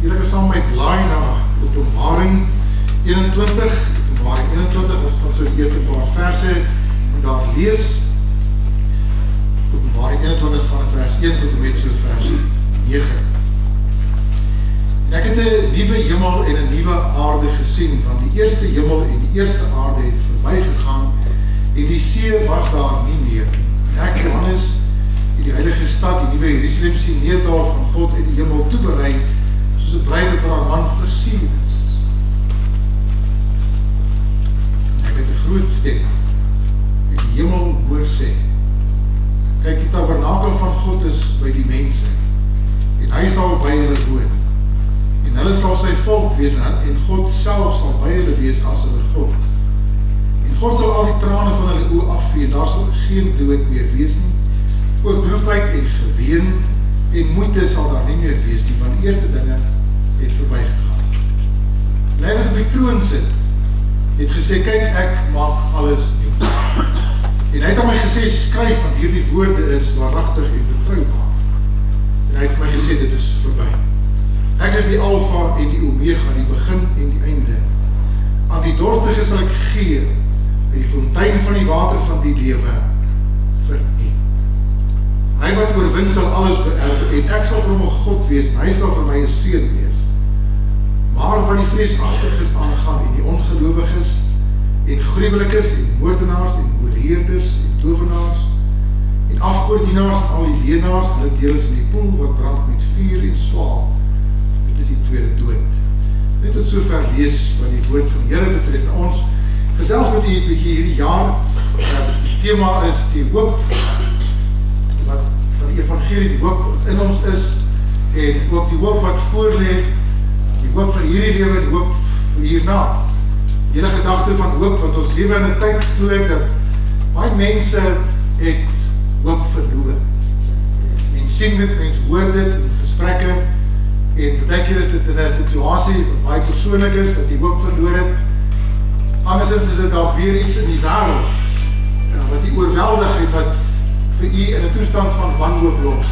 Julle kan saam met blaai na Openbaring 21. Openbaring 21, ons gaan so die eerste paar verse en daar lees. Openbaring 21 van vers 1 tot en met so vers 9. En ek het 'n nuwe hemel en 'n nuwe aarde gesien, want die eerste hemel en die eerste aarde het verbygegaan en die see was daar nie meer. En ek, Johannes, het die heilige stad, die nuwe Jerusalem sien neerdal van God uit die hemel toeberei, soos 'n bruid vir haar man versier is. En ek het 'n groot stem uit die hemel hoor sê: kyk, die tabernakel van God is by die mense, en hy sal by hulle woon. En hulle sal sy volk wees, en God self sal by hulle wees as hulle God. En God sal al die trane van hulle oë afvee, en daar sal geen dood meer wees nie. Ook droefheid en geween en moeite sal daar nie meer wees nie, want die eerste dinge het verbygegaan. En hy wat op die troon sit, het gesê, kyk, ek maak alles nieuw. En hy het aan my gesê, skryf, want hierdie woorde is waaragtig en betroubaar. En hy het vir my gesê, dit is verby. Ek is die Alpha en die Omega, die begin en die einde. Aan die dorstige sal ek gee, uit die fontein van die water van die lewe, verniet. Hy wat oorwin sal alles beerf, en ek sal vir hom 'n God wees, en hy sal vir my 'n seun wees. Maar wat die vreesagtiges aangaan, en die ongelowiges, en gruwelikes, en moordenaars, en hoerheerders, en towenaars, en afgodendienaars, en al die leenaars, hulle deel is in die poel, wat brand met vuur en swaal. Dit is die tweede dood. Net tot sover lees wat die woord van die Here betref. Ons gesels met u bietjie hierdie jaar, die thema is die hoop, wat van die evangelie, die hoop wat in ons is, en ook die hoop wat voorlê, die hoop vir hierdie lewe, die hoop vir hierna. Die hele gedagte van hoop, want ons lewe in 'n tyd, glo ek, dat baie mense het hoop verloor. Mens sien dit, mens hoor dit in gesprekke, en baie keer is dit in 'n situasie wat baie persoonlik is, dat die hoop verloor het. Andersins is dit daar weer iets in die wêreld, wat die oorweldigheid wat vir u in 'n toestand van wanhoop los,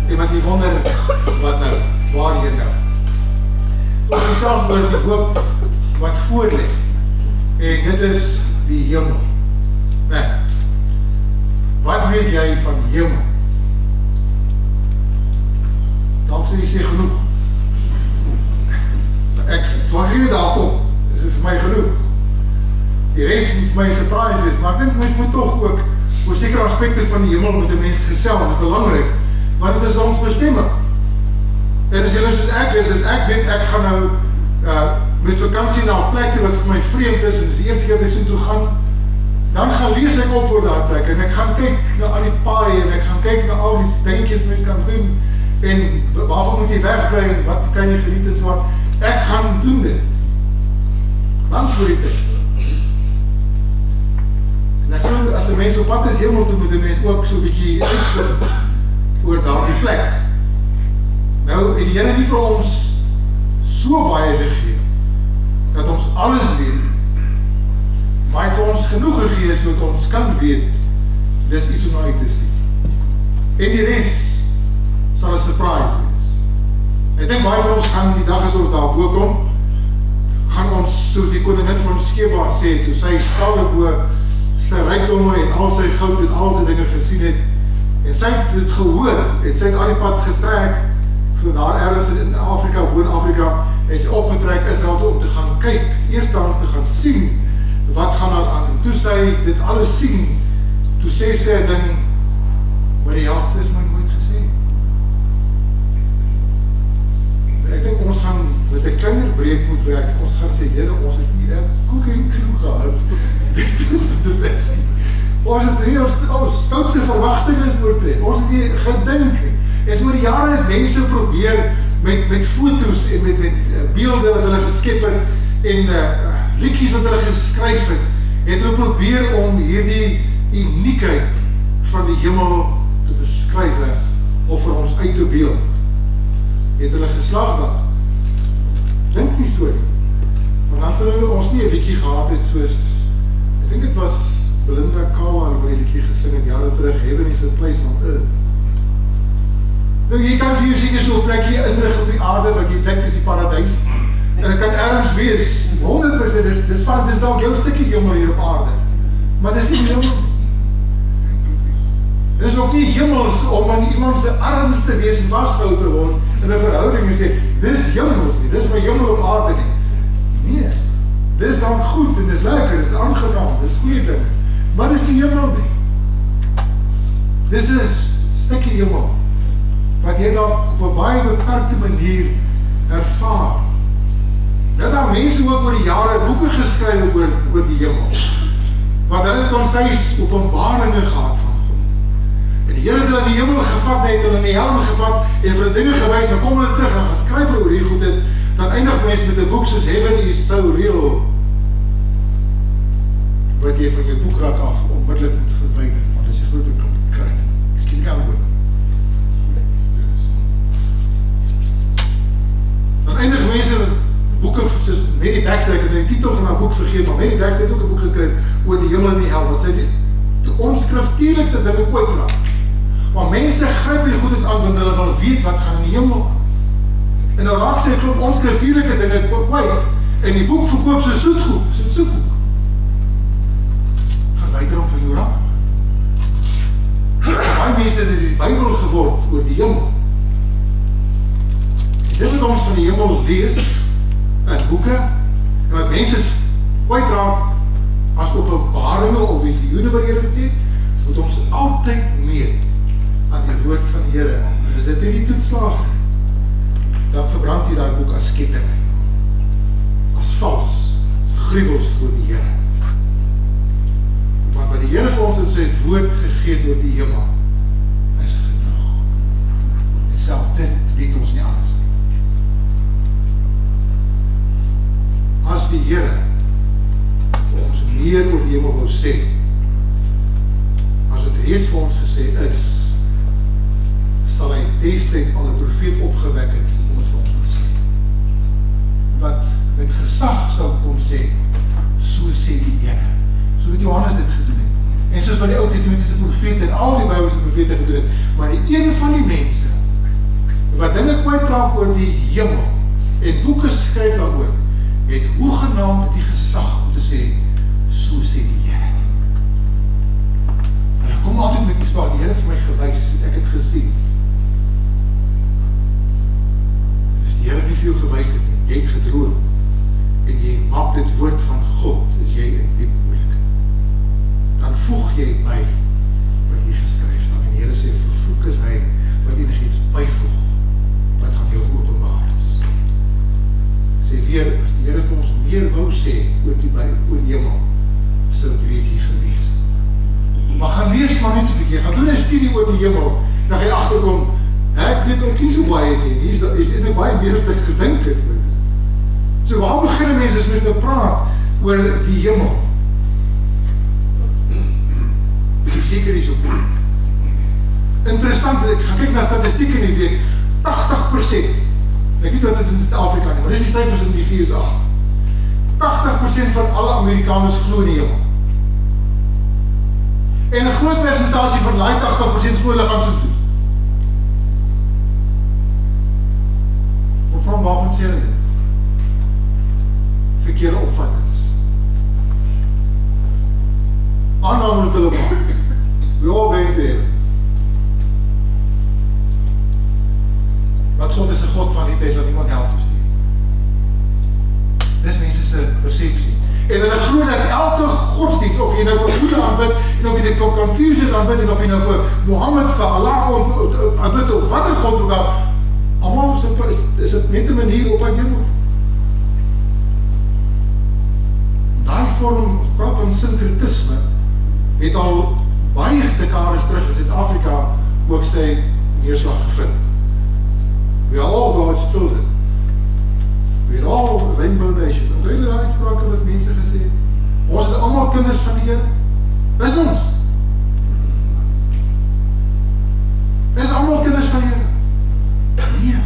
en wat u wonder, wat nou, waarheen nou. Ons gesels oor die hoop wat voor lê, en dit is die hemel. Nee. Wat weet jy van die hemel? Dalk sê jy sê genoeg. Ek swak hier daar kom, dit is my genoeg. Die rest moet my surprise wees, maar ek dink mens moet toch ook oor sekere aspekte van die hemel met die mens gesels, dit is belangrik, want dit is ons bestemming. En as julle soos ek is, as ek weet, ek gaan nou met vakansie na 'n plek toe wat vir my vreemd is, en dis die eerste keer dat ek so toe gaan, dan gaan lees ek op oor daai plek, en ek gaan kyk na al die paaie, en ek gaan kyk na al die dingetjies mens kan doen, en waarvan moet jy wegbly, en wat kan jy geniet en so wat. Ek gaan doen dit. Lang voor die tyd. En ek glo, as 'n mens op pad is hemel toe, moet 'n mens ook so 'n bietjie uitvind oor daardie plek. Nou, het die Here nie vir ons so baie gegee, dat ons alles weet, maar hy het vir ons genoeg gegee, sodat ons kan weet, dis iets om uit te sien. En die rest sal 'n surprise wees. Ek dink baie van ons gaan die dag as ons daar bo kom, gaan ons, soos die koningin van Sheba sê, toe sy Salomo sy rykdomme en al sy goud en al sy dinge gesien het, en sy het dit gehoor, en sy het al die pad getrek, so daar ergens in Afrika, Boon-Afrika, en sy opgetrek Israel toe om te gaan kyk, eerst dan te gaan sien, wat gaan daar aan, en toe sy dit alles sien, toe sê sy 'n ding, maar die helfte is my nooit gesê. Ek dink ons gaan met 'n kleiner breek moet werk, ons gaan sê, Here, ons het nie koeking genoeg gehad, dit is wat dit is. Ons het nie ons stoutste verwagtinge is oortref, ons het nie gedink, en so oor die jare het mense probeer, met foto's en met beelde wat hulle geskep het, en liedjies wat hulle geskryf het hulle probeer om hierdie uniekheid van die hemel te beskryf, of vir ons uit te beeld. Het hulle geslaag daar? Dink nie so nie. Want dan sal hulle ons nie 'n liedjie gehad het soos, ek dink dit was Belinda Carlisle wat die liedjie gesing het jare terug, Heaven is a place on earth. Nou jy kan vir jou seker so 'n plekjie indruk op die aarde wat jy dink is die paradys. En dit kan ergens wees, 100%, dis dalk jou stukkie hemel hier op aarde. Maar dis nie hemel. Dit is ook nie hemels om aan iemand se arms te wees en vasgehou te word in 'n verhouding en sê, dis hemels nie, dis my hemel op aarde nie. Nee, dis dan goed en dis lekker, dis aangenaam, dis goeie ding. Maar dis die hemel nie. Dis 'n stukkie hemel wat jy dan op 'n baie beperkte manier ervaar. Dat daar mense ook oor die jare boeke geskryf oor die hemel. Want hulle kon sy openbaringe gehad van God. En die Here het hulle in die hemel gevat, het hulle in die hel gevat en vir dinge gewys, dan kom hulle terug en geskryf oor hierdie goed is, dan eindig mense met 'n boek soos Heaven is so real, wat jy van jou boekrak af onmiddellik moet verwyder, want as jy groot klomp kry. Ekskuus, ek kan nie. Dan eindig mense boeke soos Mary Baxter, ek het die titel van haar boek vergeet, maar Mary Baxter het ook 'n boek geskryf oor die hemel en die hel, wat sy die onskriftuurlikste dinge kwytraak. Maar mense gryp die goedes aan, want hulle wil weet wat gaan in die hemel aan. En dan raak sy 'n klomp onskriftuurlike dinge kwyt, en die boek verkoop so soetgoed, so soetboek. Verwyder hom van jou rak. Baie mense het die Bybel geword oor die hemel. Dit wat ons van die hemel lees in boeke, en wat mense kwytraak as openbaringe of visioene wat Here het sê, moet ons altyd meet aan die woord van die Here. En as dit nie toetslaag, dan verbrand jy daai boek as sketterny, as vals, gruwels voor die Here. Want wat die Here vir ons in sy woord gegee oor die hemel, is genoeg. En self dit weet ons nie anders nie. As die Here vir ons meer oor die hemel wou sê, as het reeds vir ons gesê is, sal hy destyds al 'n profeet opgewek het om het vir ons te sê. Wat met gesag sou kon sê, so sê die Here. So het Johannes dit gedoen het. En soos wat die Ou Testamentiese profete en al die Bybelse profete gedoen het, maar die een van die mense wat dinge kwytraak oor die hemel en boeke skryf daaroor, het hoegenaamd die gesag om te sê, so sê die Here. En hy kom altyd met die staat, die Here is my gewys, ek het gesien. Dus die Here nie vir jou gewys het, jy het gedroom, en jy maak dit woord van God, is jy in diep moeilik. Dan voeg jy by wat jy geskryf dan, en die Here sê, vervloek is hy, wat enigiets byvoeg, wat aan jou openbaar is. Sê weer, as die Here vir ons meer wou sê, oor die hemel, sou het reeds hier gewees. Maar gaan lees maar net so 'n bietjie, gaan doen 'n studie oor die hemel, dan gaan jy agterkom, ek weet ook nie so baie nie, hier is eintlik baie meer as ek gedink het. So waar begin mense as mens nou praat oor die hemel? Is jy seker hierso? Interessant, ek gaan kyk na statistieke in die week, 80%, ek weet wat dit is in Suid-Afrika nie, maar dis die syfers in die VSA. 80% van alle Amerikaners glo in die hemel. En 'n groot persentasie van daai 80% glo hulle gaan so doen. Van waarvan sê hulle dit? Verkeerde opvattings. Aannames wat hulle maak. We all going to heaven. Want God is 'n God van liefde, hy sal niemand hel toestuur. Dis mense se persepsie. En hulle glo dat elke godsdienst, of jy nou vir Boeddha aanbid, en of jy dit vir Confucius aanbid, en of jy nou vir Mohammed, vir Allah aanbid, of wat er God ook al, allemaal is het net 'n manier op aan hemel. Daai vorm, praat van syncretisme, het al baie dekades terug in Suid-Afrika ook sy neerslag gevind. We are all God's children. We are all Rainbow Nation. En weet jy daai uitsprake wat mense gesê het? Ons is allemaal kinders van die Here. Is ons. Is allemaal kinders van die Here. Nee.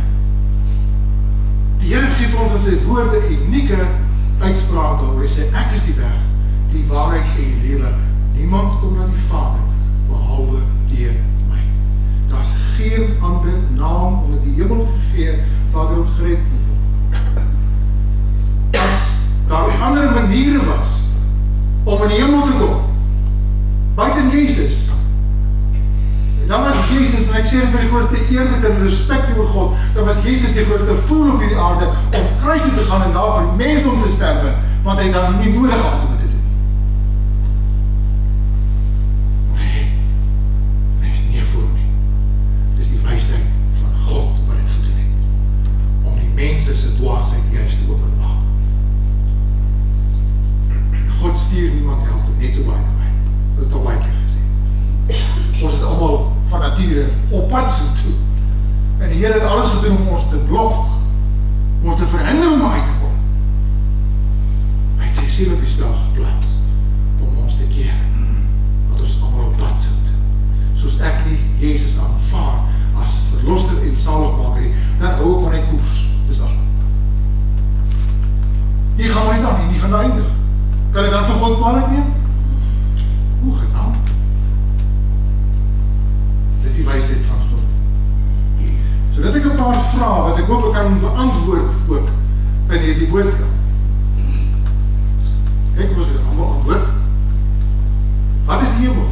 Die Here gee vir ons in sy woorde unieke uitspraak oor. Hy sê, ek is die weg, die waarheid en die lewe. Niemand kom na die Vader, behalwe deur my. Daar's geen ander naam onder die hemel gegee, Vader ons gered, was Jesus die grootste fool op hierdie aarde om kruis toe te gaan en daar vir die mens om te sterwe, want hy dan nie nodig gehad om dit te doen. Maar hy is nie voor nie. Dit is die wysheid van God wat dit gedoen het, om die mense se dwaasheid juist te openbaar. God stuur niemand help toe, net so baie na my. Dit het al baie keer gesê. Ons is allemaal van nature op pad so toe. En die Here het alles gedoen om ons te blok, om ons te verhinder om uit te kom. Hy het sy siel op die spel geplaas, om ons te keer, wat ons allemaal op pad sit. Soos ek nie Jezus aanvaar, as verloster en zaligmaker nie, dan hou ek maar net koers, dis al. Nie gaan maar nie dan nie gaan eindig. Kan ek dan vir God kwalijk neem? Hoe genaamd? Dis die wysheid van God. So dit ek 'n paar vrae wat ek hoop ek kan beantwoord ook in hierdie boodskap. Ek was dit allemaal antwoord. Wat is die hemel?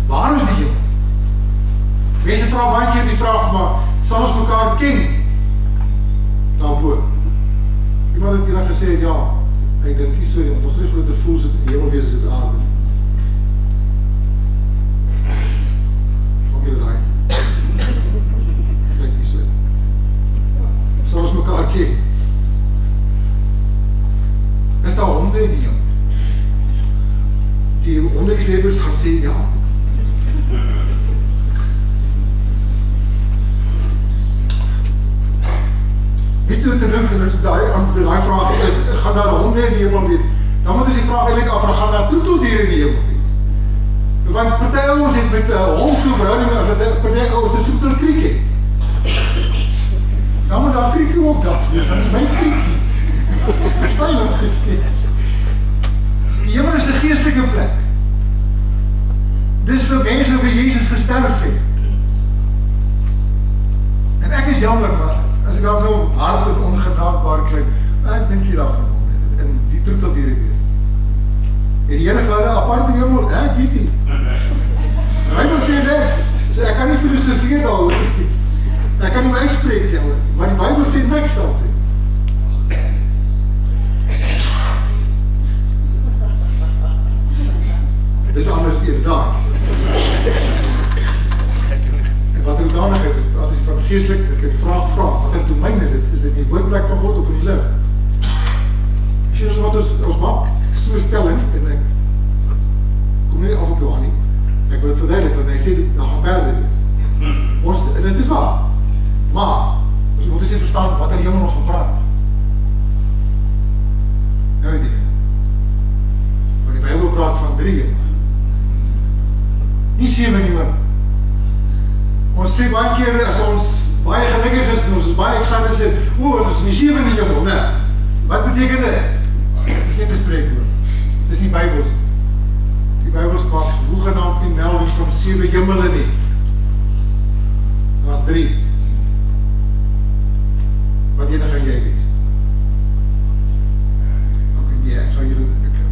Waar is die hemel? Mense vra baie keer die vraag, maar sal ons mekaar ken? Daarbo. Iemand het hierna gesê, ja, ek dink nie so nie, want ons nie groter voel so die hemel wees as die aarde nie. Van julle daai. Lyk nie so nie. Sal ons mekaar ken? Is daar honde in die hemel? Die hondeliefhebbers gaan sê, ja. Niet so te dink, en as die vraag is, gaan daar honde in die hemel wees? Dan moet ons die vraag eigenlijk af, gaan daar troeteldiere in die hemel wees? Want party ouens het met hond so verhouding, as wat party ouens een troetelkriek het. Dan moet daar kriekie ook dat wees, want dit is my kriekie. Verstaan jy wat ek sê? Die hemel is 'n geestelike plek. Dis vir mense vir Jezus gesterf het. En ek is jammer, maar as ek nou hard en ongenaakbaar klink, ek dink hier daarvan om, en die troeteldiere wees. En die Here vir hulle apart hemel, ek weet nie. Hy wil sê niks, so ek kan nie filosofeer daaroor nie. Ek kan nie uitspreek jammer, maar die Bybel sê niks daaroor. Dit is anders weer daar. En wat er danigheid is, as jy van geestelik, ek het die vraag, wat in domein is dit die woordplek van God of in die lig? As jy wat ons maak, so stelling, en ek kom nie af op jou aan nie, ek wil het verduidelik, want hy sê, daar gaan verder wees. En dit is waar, maar, ons moet eens verstaan, wat in die hemel ons van praat. Nou die ding. Maar die Bybel praat van 3 hemel. Nie 7 nie, man. Ons sê baie keer, as ons baie gelukkig is, en ons is baie excited, sê, as ons nie 7 nie hemel, nee. Wat beteken dit? Dit is net 'n spreekwoord. Dit is nie Bybels. Die Bybels maak hoegenaamd nie melding van 7 hemele nie. Daar is 3. Wat ene gaan jy wees? Ok, nee, ek gaan julle,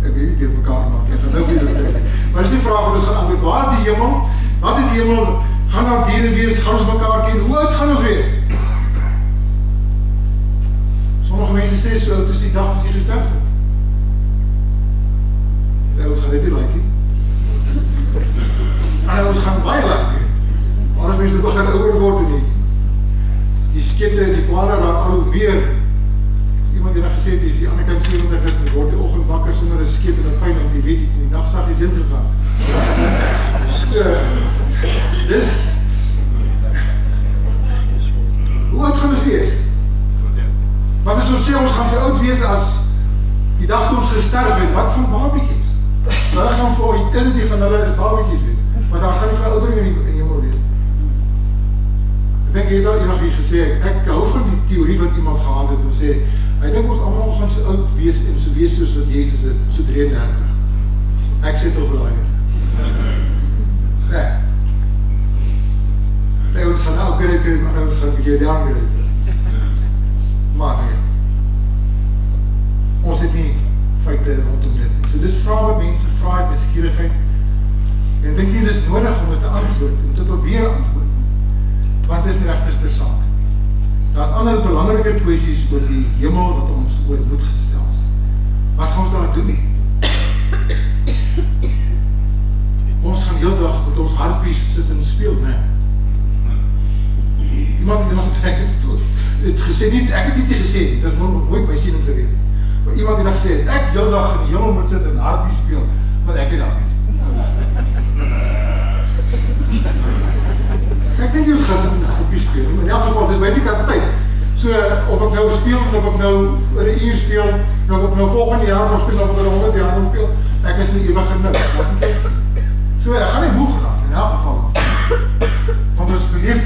ek weet nie deur mekaar maak, ek gaan nou vir julle dink. Maar dis die vraag wat ons gaan antwoord, waar die hemel? Wat is die hemel? Gaan daar diere wees? Gaan ons mekaar ken? Hoe oud gaan ons weet? Sommige mense sê so oud is die dag as jy gesterf het. Nou, ons gaan dit nie like nie. En ons gaan baie like nie. Maar as mense begin ouer word nie. Die skete en die kwale raak al hoe meer. As iemand die gesê het, die ander kant 70 is, dan word die oggend wakker sonder 'n skeet en 'n pyn, want die weet nie, die nagsag is heen gegaan. Dus, hoe oud gaan ons wees? Want as ons sê, ons gaan so oud wees as die dag toe ons gesterf het, wat van babiekies? Hulle gaan vir eternity gaan hulle babiekies wees, maar daar gaan nie veroudering in die hemel wees. Ek dink, jy het al eendag hier gesê, ek hou van die theorie wat iemand gehad het, en sê, hy dink ons allemaal gaan so oud wees, en so wees soos wat Jezus is, so 33. Ek sê toch wel hier. Nee. Nee, ons gaan nou upgrade, maar ons gaan een beetje downgrade. Maar nee. Ons het nie feite rondom dit nie. So dis vraag wat mense vraag uit nuuskierigheid. En dink jy dis nodig om dit te antwoord, om te probeer antwoord. Want dit is nie rechtig ter saak. belangrike kwessies oor die hemel wat ons oor moet gesels. Wat gaan ons daar doen? Ons gaan heel dag met ons harpies sit en speel, né? Iemand het nog het gesê, nie, ek het nie gesê, dit is nooit my siening gewees. Maar iemand het nog gesê, ek heel dag in die hemel moet sit en harpies speel, wat ek het daar nie. Ek dink jy ons gaan sit en harpies speel, maar in elk geval, dit is my die kapitein. So, of ek nou speel, of ek nou oor 'n uur speel, of ek nou volgende jaar nog speel, of ek oor 100 jaar nog speel, ek is nie ewig genoeg. So, ek gaan nie moeg raak, in elk geval. Want ons beleef,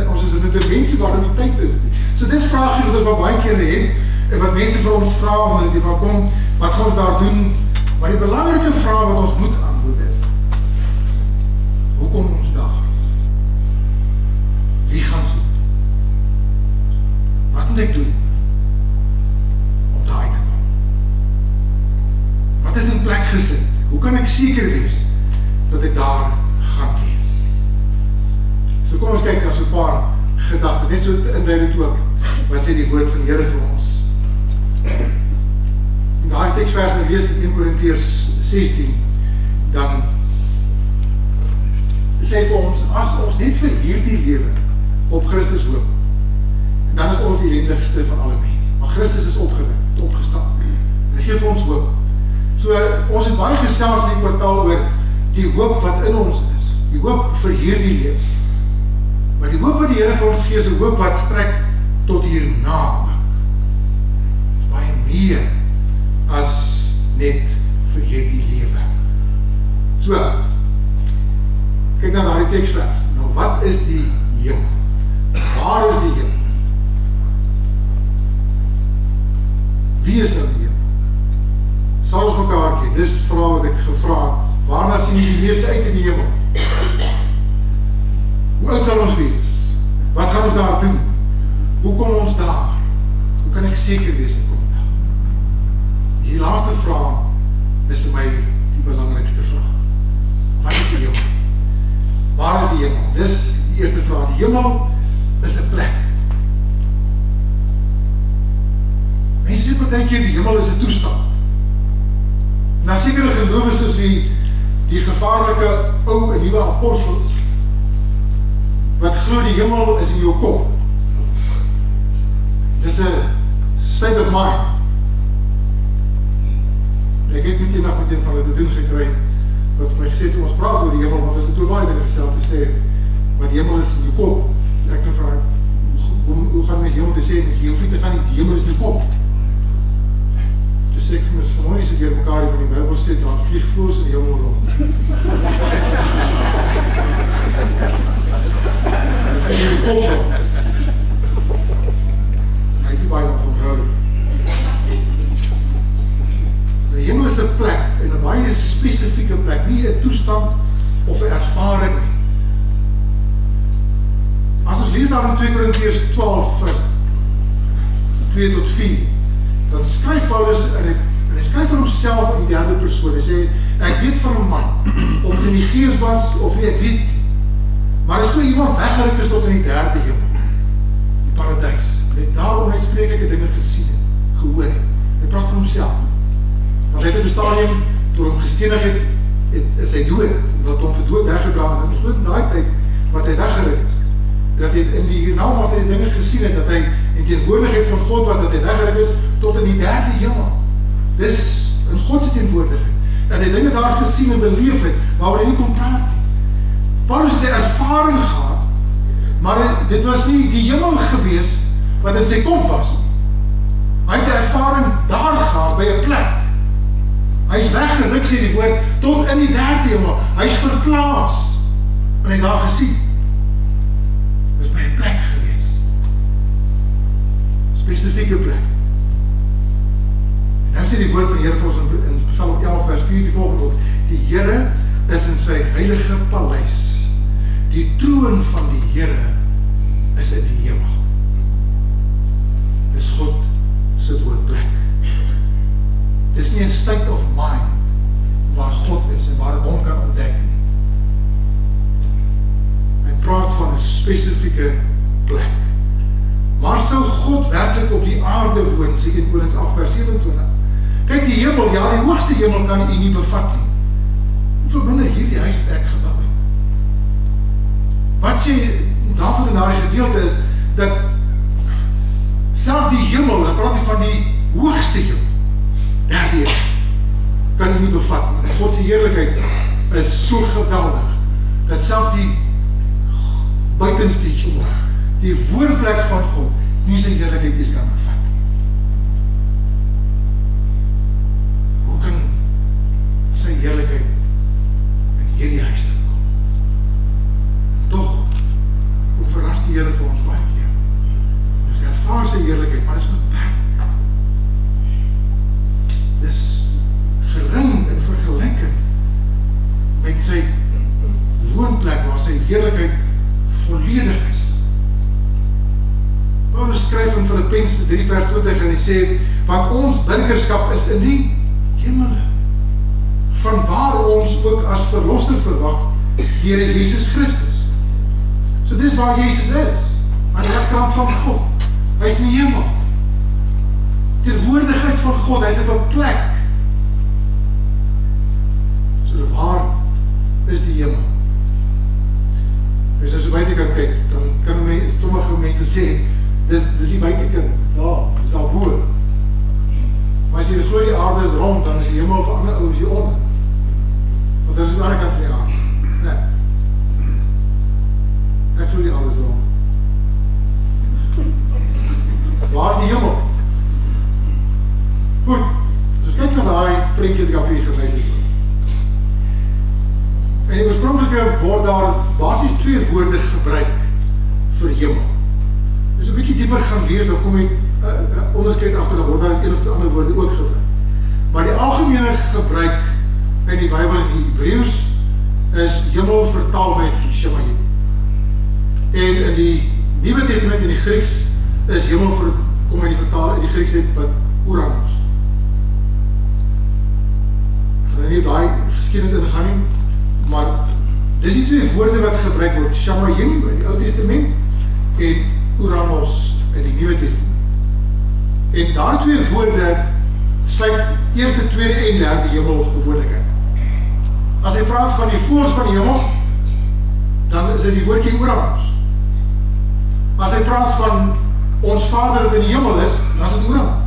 ons is in 'n dimensie waar die tyd is. So, dis vraagje wat ons maar baie keer het, en wat mense vir ons vra, wanneer die wat kom, wat gaan ons daar doen? Maar die belangrike vraag wat ons moet antwoord is, hoe kom ons daar? Wie gaan soek? Wat moet ek doen om daar uit te kom? Wat is in plek gesit? Hoe kan ek seker wees dat ek daar gaan wees? So kom ons kyk na so 'n paar gedagtes, net so inleidend ook, wat sê die woord van die Here vir ons. In daai teksvers wat lees in 1 Korintiërs 16, dan sê vir ons, as ons net vir hierdie lewe op Christus hoop, dan is ons die ellendigste van alle mense. Maar Christus is opgestaan. En hy gee vir ons hoop. So, ons het baie gesels in die kwartaal oor die hoop wat in ons is. Die hoop vir hierdie lewe. Maar die hoop wat die Here vir ons gee, is 'n hoop wat strek tot hierna. Dit is baie meer as net vir hierdie lewe. So, kyk na daardie teksvers. Nou, wat is die hemel? Waar is die hemel? Wie is nou die hemel? Sal ons mekaar ken? Dis vraag wat ek gevra het. Waarna sien die meeste uit in die hemel? Hoe oud sal ons wees? Wat gaan ons daar doen? Hoe kom ons daar? Hoe kan ek seker wees ek kom daar? Die laaste vraag is vir my die belangrikste vraag. Wat is die hemel? Waar is die hemel? Dis die eerste vraag. Die hemel is 'n plek. Mense sê partykeer die hemel is 'n toestand. Na sekere gelowe soos die gevaarlike ou en nuwe apostels, wat glo die hemel is in jou kop. Dis 'n state of mind. Ek het met eendag met een van hulle te doen gekry, wat vir my gesê het, ons praat oor die hemel, want ons het oor baie dinge gesê te sê, maar die hemel is in jou kop. Ek nou vraag, hoe gaan mens hemel te sê, jy hoef nie te gaan nie, die hemel is in jou kop. Dus sê ek vir my, gewoon nie so deur mekaar van die Bybel sê, daar vlieg voels in die hemel rond. En in die kop rond. Hy het nie baie daarvan gehou. Die hemel is 'n plek, en 'n baie spesifieke plek, nie 'n toestand of 'n ervaring nie. As ons lees daar in 2 Korintiërs 12 vers 2 tot 4, dan skryf Paulus, en hy skryf van homself in die derde persoon, hy sê, ek weet van 'n man, of hy in die gees was, of nie, ek weet nie, maar as so iemand weggeruk is tot in die derde hemel, die paradys, en hy daar onuitspreeklike dinge gesien het, gehoor het, hy praat van homself, want hy het in 'n stadium, toe hom gestenig het, is hy dood, en dat hom vir dood weggedra, en ons in daai tyd, wat hy weggeruk is, dat hy in die hiernamaals hy die dinge gesien het, dat hy in teenwoordigheid van God was, dat hy weggeruk is, tot in die derde hemel. Dis in God se teenwoordigheid, dat hy dinge daar gesien en beleef het, waaroor hy nie kon praat nie. Paulus het 'n ervaring gehad, maar dit was nie die hemel gewees, wat in sy kop was. Hy het 'n ervaring daar gehad, by 'n plek. Hy is weggeruk, sê die woord, tot in die derde hemel. Hy is verplaas, en hy het daar gesien. Dit is by 'n plek gewees. Spesifieke plek. En nou sê die woord van die Here vir ons in Psalm 11 vers 4 die volgende woord: die Here is in sy heilige paleis. Die troon van die Here is in die hemel. Dis God se woonplek. Dis nie 'n state of mind waar God is en waar ek hom kan ontdek nie. Hy praat van 'n spesifieke plek. Maar sou God werklik op die aarde woon, sê 1 Konings 8 vers 27. Kyk, die hemel, ja, die hoogste hemel kan u nie bevat nie. Hoeveel minder hierdie huis wat ek gebou het. Wat sê daarvan in daardie gedeelte is, dat selfs die hemel, dan praat hy van die hoogste hemel, derde hemel, kan u nie bevat nie. God se heerlikheid is so geweldig, dat selfs die buitenste hemel, die woonplek van God, nie sy heerlikheid eens kan bevat. Hoe kan sy heerlikheid in hierdie huis kom? Toch, hoe verras die Here vir ons baie keer. Dus ervaar sy heerlikheid, maar dit is beperk. Dis gering in vergelyking met sy woonplek, waar sy heerlikheid volledig is. Paulus skryf in Filippense 3 vers 20 en hy sê, want ons burgerskap is in die hemele, van waar ons ook as verlosser verwag, deur Jesus Christus. So dis waar Jesus is, aan die regterkant van God. Hy is in die hemel. Teenwoordigheid van God, hy is op 'n plek. So waar is die hemel? As jy so buitekant kyk, dan kan sommige mense sê, dis die buitekant, dis daar bo. Maar as jy glo die aarde is rond, dan is die hemel vir ander ouens hier onder. Want daar is die ander kant van die aarde. Nee. Ek glo die aarde is rond. Waar is die hemel? Goed, dus kyk na die prentjie wat ek al vir jy gewys het. En die oorspronklike word daar basies 2 woorde gebruik vir hemel. Dus 'n bietjie dieper gaan lees, dan kom jy onderskeid agter, dan word daar 1 of 2 ander woorde ook gebruik. Maar die algemene gebruik in die Bybel in die Hebreëus is hemel vertaal met Shemayim. En in die Nuwe Testament in die Grieks is hemel kom in die vertaal in die Grieks het wat Uranos. Ek gaan nie daai geskiedenis ingaan nie, maar dis die 2 woorde wat gebruik word, Shemayim in die Ou Testament en Uranos in die Nuwe Testament. En daar 2 woorde sluit eerste, tweede en derde hemel gewoonlik in. As hy praat van die voëls van die hemel, dan is dit die woordjie Uranos. As hy praat van ons Vader wat in die hemel is, dan is dit Uranos.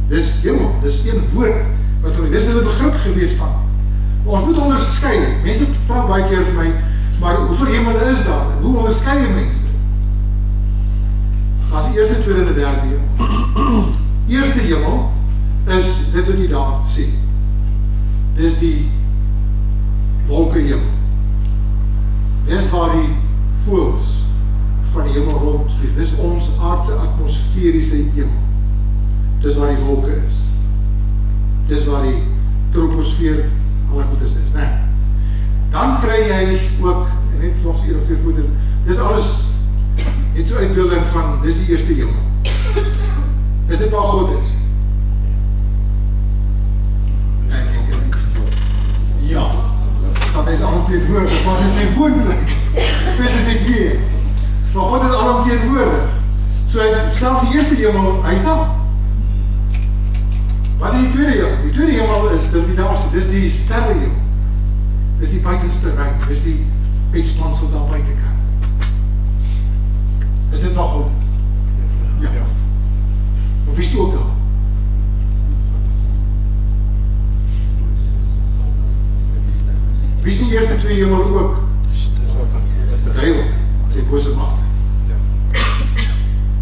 Dis hemel, dis 1 woord wat dis 'n begrip gewees van. Maar ons moet onderskei. Mense vra baie keer vir my, maar hoeveel hemel is daar? Hoe onderskei mense? As die eerste, tweede en derde hemel. Eerste hemel is dit wat jy daar sien. Dis die wolke hemel. Dis waar die voëls van die hemel rondvlieg. Dis ons aardse atmosferiese hemel. Dis waar die wolke is. Dis waar die troposfeer alle goedes is, nee. Dan kry jy ook, en net nog 1 of 2 voete, dis alles net so uitbeelding van, dis die eerste hemel. Is dit waar God is? Ja, want hy is alomteenwoordig, want hy is sy woonplek, spesifiek nie. Maar God is alomteenwoordig. So hy, selfs die eerste hemel, hy is daar. Wat is die tweede hemel? Die tweede hemel is dis die sterre hemel. Dis die buitenste ruimte, dis die uitspansel daar buitekant. Is dit wat God? Ja. Of is die ook daar? Wie is die eerste 2 hemel ook? Die duiwel, sy bose magte.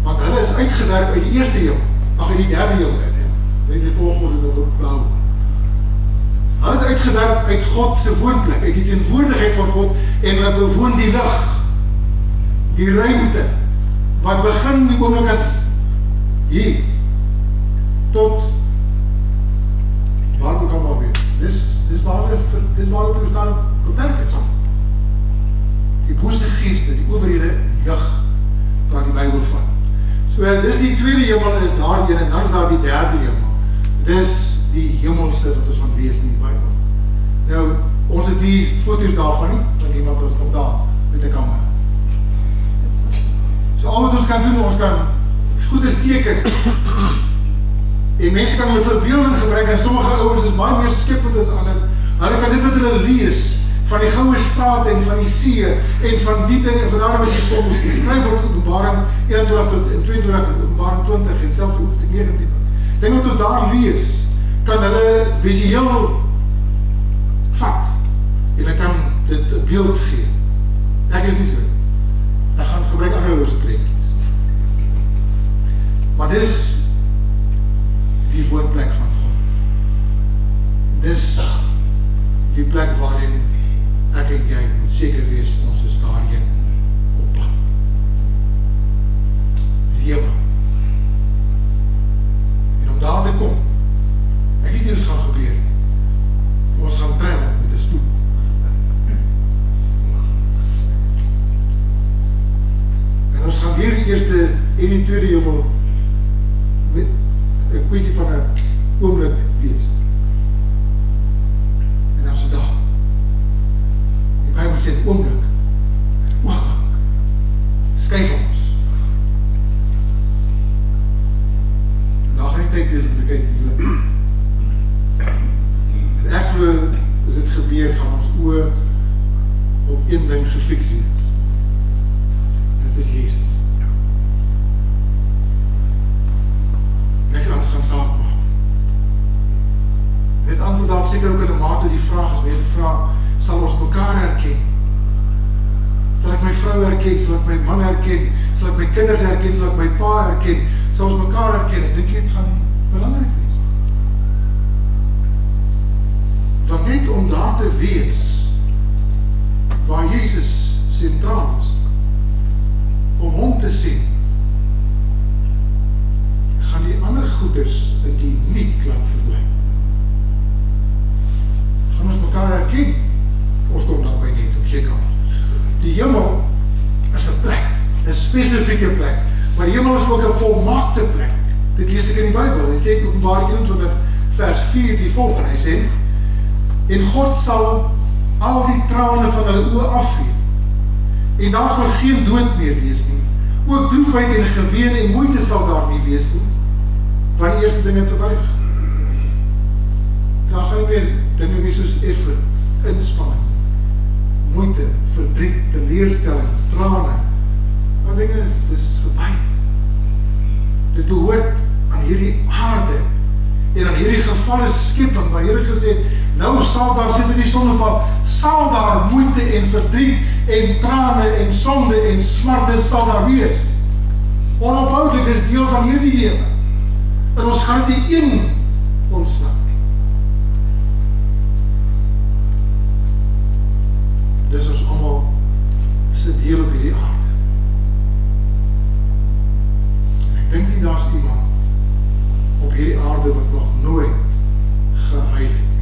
Want hulle is uitgewerk uit die eerste hemel, uit die derde hemel. Weet die volgorde nog opbouw. Hulle is uitgewerk uit God se woonplek, uit die teenwoordigheid van God, en hulle bewoon die lig, die ruimte, wat begin die oomblik is hier, tot waar ook al maar wees. Dis waar op die staan beperk is. Die bose geeste, die owerhede, jag, waar die Bybel van. So, dis die tweede hemel is daar een, en dan is daar die derde hemel. Dis die hemelse wat ons van lees in die Bybel. Nou, ons het nie foto's daarvan nie, want iemand ons kom daar met die kamera. So So al wat ons kan doen, ons kan goeders teken. En mense kan hulle verbeelding gebruik, en sommige ouens is baie meer skippend as ander. Hulle kan dit wat hulle lees, van die goue straat en van die see, en van die ding, en van daar met die toms, die skryf word Openbaring 21 tot 22, Openbaring 20, en selfs hoofstuk 19. Ding wat ons daar lees, kan hulle visueel vat, en ek kan dit 'n beeld gee. Ek is nie so. Ek gaan gebruik ander ouers prentjies. Maar dis die woonplek van God. Dis die plek waarin ek en jy moet seker wees, ons is daarheen op pad. Die hemel. En om daar te kom, ek weet nie wat gaan gebeur. Ons gaan trein op met 'n stoep. En ons gaan hier die eerste en die tweede hemel met 'n kwessie van 'n oomblik wees. En ons is daar. Die Bybel sê 'n oomblik, 'n oogwink, skuif ons. En daar gaan nie tyd wees om te kyk nie. En ek glo, as dit gebeur, gaan ons oë op een ding gefiks wees. En dit is Jesus. Niks anders gaan saak maak. Dit antwoord dalk seker ook in 'n mate die vraag is, mense vra, sal ons mekaar herken? Sal ek my vrou herken? Sal ek my man herken? Sal ek my kinders herken? Sal ek my pa herken? Sal ons mekaar herken? Ek dink dit gaan belangrik wees. Want net om daar te wees, waar Jesus sentraal is, om hom te sien, gaan die ander goeders in die niet laat verdwyn. Gaan ons mekaar herken? Ons kom daarby net op geen kant. Die hemel is 'n plek, 'n spesifieke plek, maar die hemel is ook 'n volmaakte plek. Dit lees ek in die Bybel. Hy sê Openbaring 21 vers 4 die volgende, hy sê, en God sal al die trane van hulle oë afvee, en daar sal geen dood meer wees nie. Ook droefheid en geween en moeite sal daar nie wees nie, want die eerste ding het verby. Daar gaan nie meer dinge wees soos effort, inspanning, moeite, verdriet, teleurstelling, trane. Maar dinge is verby. Dit behoort aan hierdie aarde en aan hierdie gevalle skepping, waar Here gesê het, nou sal daar, sit in die sonneval, sal daar moeite en verdriet en trane en sonde en smarte sal daar wees. Onophoudelik, is deel van hierdie lewe. En ons gaan dit nie een ontsnap nie. Dis ons almal se deel op hierdie aarde. En ek dink nie daar's iemand op hierdie aarde wat nog nooit gehuil het nie.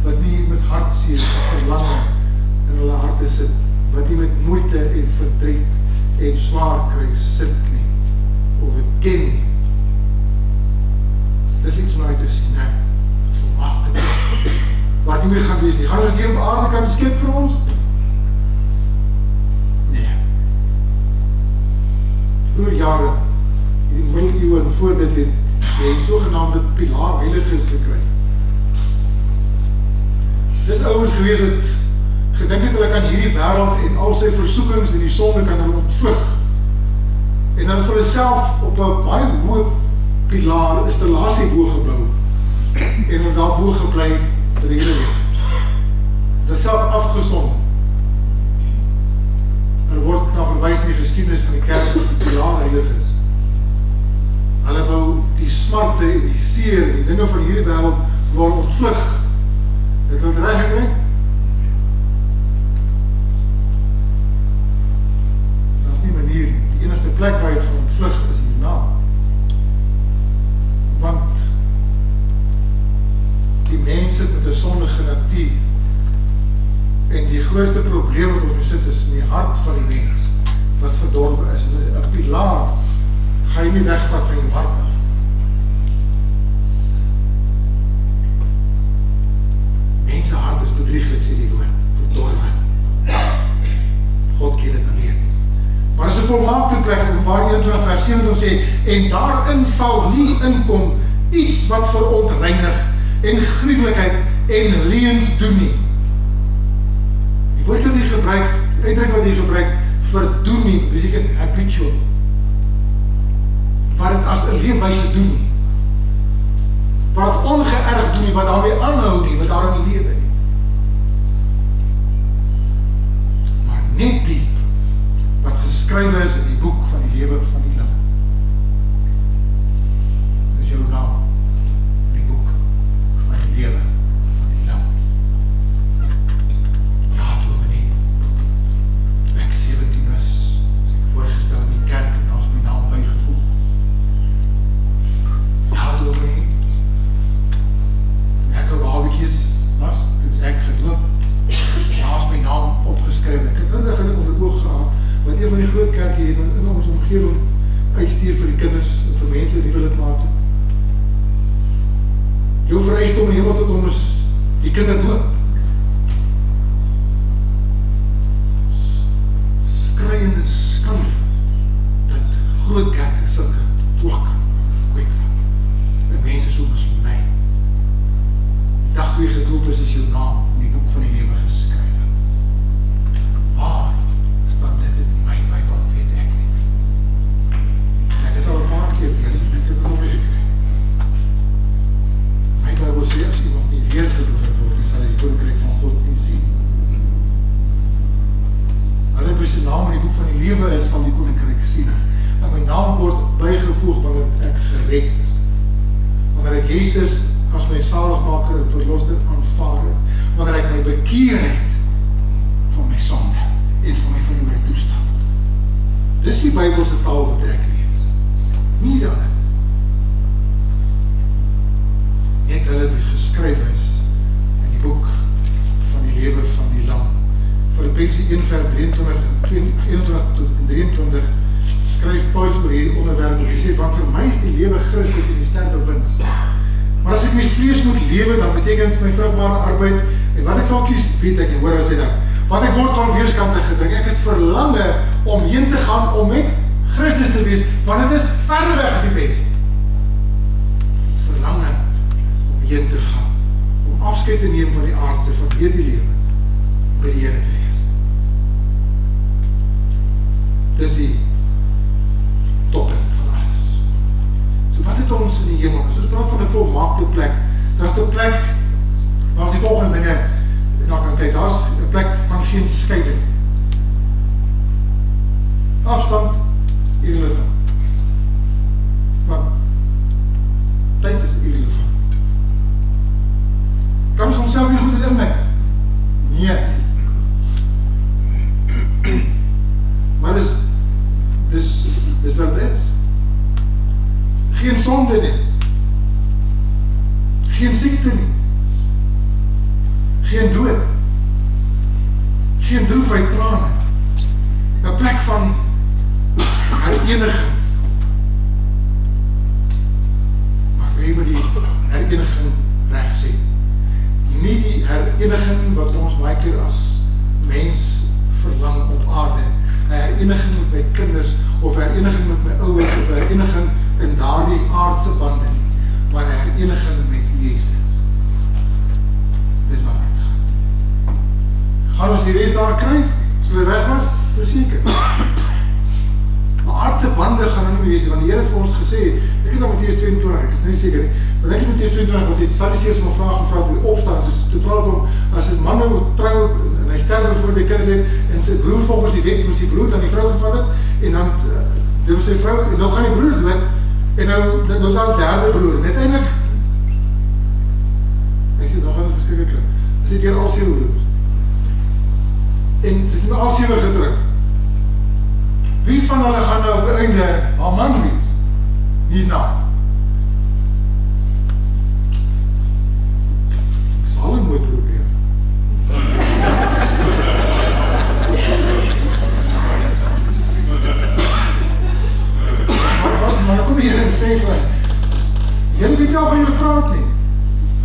Wat nie met hartseer of verlange in hulle harte sit, wat nie met moeite en verdriet en swaar kry sit nie, of het ken nie. Dis iets om uit te sien, nee, volmaakte nie. Wat nie meer gaan wees nie. Gaan ons hier op aarde kan skep vir ons? Nee. Vroeger jare, in die middeleeuwe en voor dit het jy sogenaamde pilaar heiliges gekry. Dis ouens gewees wat gedink het hulle kan hierdie wêreld en al sy versoekings en die sonde kan hulle ontvlug. En dan vir hulle self op 'n baie hoë pilaar installasie bo gebou en hulle daar bo gebly vir die hele week. Hulle self afgesond. Er word na verwys in die geskiedenis van die kerk as die pilaar heiliges. Hulle wou die smarte en die seer en die dinge van hierdie wêreld word ontvlug. Het hulle reg gekry? Daar's nie manier nie. Die enigste plek waar jy het gaan ontvlug is hierna. Want die mens sit met 'n sondige natuur. En die grootste probleem wat ons sit is in die hart van die mens wat verdorwe is. En 'n pilaar ga jy nie wegvat van jou hart af. Mense hart is bedrieglik, sê die woord, verdorwe. volmaakte plek, Openbaring 21 vers 7 sê, en daarin sal nie inkom iets wat verontreinig en gruwelikheid en leuns doen nie. Die woord wat hier gebruik, die uitdrukking wat hier gebruik, verdoen nie, beteken habitual. Wat het as 'n leefwyse doen nie. Wat het ongeërg doen nie, wat daarmee aanhou nie, wat daarin lewe nie. Maar net die wat geskrywe is in die boek van die lewe van die Lam. Dis jou naam in die boek van die lewe van die Lam. Ja, dominee, toe ek 17 was, as ek voorgestel in die kerk en daar is my naam bygevoeg. Ja, dominee, ek al babietjies was, toe ek gedoop, daar is my naam opgeskryf. Ek het inderdaad onder oog gehad, wat een van die groot kerkie hier in ons omgewing uitstuur vir die kinders en vir mense die wil het laat. Jou vereiste om in die hemel te kom is die kinder doop. Skreiende skande dat groot kerke sulke toog kan kwijtraak. En mense soms my. Die dag toe jy gedoop is jou naam in die boek van die lewe geskryf. Maar staan dit in my Bybel, weet ek nie. Ek is al 'n paar keer deur, ek het nog nie gekry. My Bybel sê as iemand nie weer gedoop word, sal hy die koninkryk van God nie sien. Hulle wie se naam in die boek van die lewe is, sal die koninkryk sien. En my naam word bygevoeg wanneer ek gered is. Wanneer ek Jesus as my saligmaker en verlosser aanvaar het, wanneer ek my bekeer het van my sonde en van my verlore toestand. Dis die Bybelse taal wat ek lees. Nie dan. Net hulle wat geskryf is in die boek van die lewe van die Lam. Filippense 1 vers 23 en 23 skryf Paulus oor hierdie onderwerp en hy sê, want vir my is die lewe Christus en die sterwe wins. Maar as ek met vlees moet lewe, dan beteken dit my vrugbare arbeid, en wat ek sal kies, weet ek nie, hoor wat sê dan. Want ek word van weerskante gedruk, ek het verlange om heen te gaan, om met Christus te wees, want dit is verreweg die beste. Het verlange om heen te gaan, om afskeid te neem van die aardse, van hierdie lewe, om by die Here te wees. Dis die toppunt van alles. So wat het ons in die hemel? As ons praat van 'n volmaakte plek, daar is 'n plek, waar die volgende dinge na kan kyk, daar is 'n plek van geen scheiding. Afstand, irrelevant. Want tyd is irrelevant. Kan ons onsself nie goed in inmeng? Nee. Maar dis wat dit is. Geen sonde nie. Geen siekte nie. Geen dood. Geen droefheid, trane. 'n plek van hereniging. Maar jy moet die hereniging reg sê. Nie die hereniging wat ons baie keer as mens verlang op aarde. 'n Hereniging met my kinders, of hereniging met my ouers, of hereniging in daardie aardse bande nie, maar 'n hereniging met Jesus. Dis wat het gaan. Gaan ons die res daar kry? As hulle reg was? Verseker. Maar aardse bande gaan nou nie wees, want die Here het vir ons gesê, ek is aan Matteus 22, ek is nie seker nie, maar ek is Matteus 22, want die Sadduseërs my vraag gevra oor die opstaan, dus toe vra het hom, as 'n man nou trou, en hy sterwe voor die kinders het, en sy broer volgens die wet, moes die broer dan die vrou gevat het, en dan, dit was sy vrou, en nou gaan die broer dood, en nou is al die derde broer, en uiteindelik, ek sê, nog gaan die verskrikke klink, as ek hier al 7 broers, en sy het al 7 gedruk, wie van hulle gaan nou op die einde haar man wees? Hierna. Dis al 'n mooi probleem. Maar kom hier en sê vir, julle weet nie waarvan julle praat nie.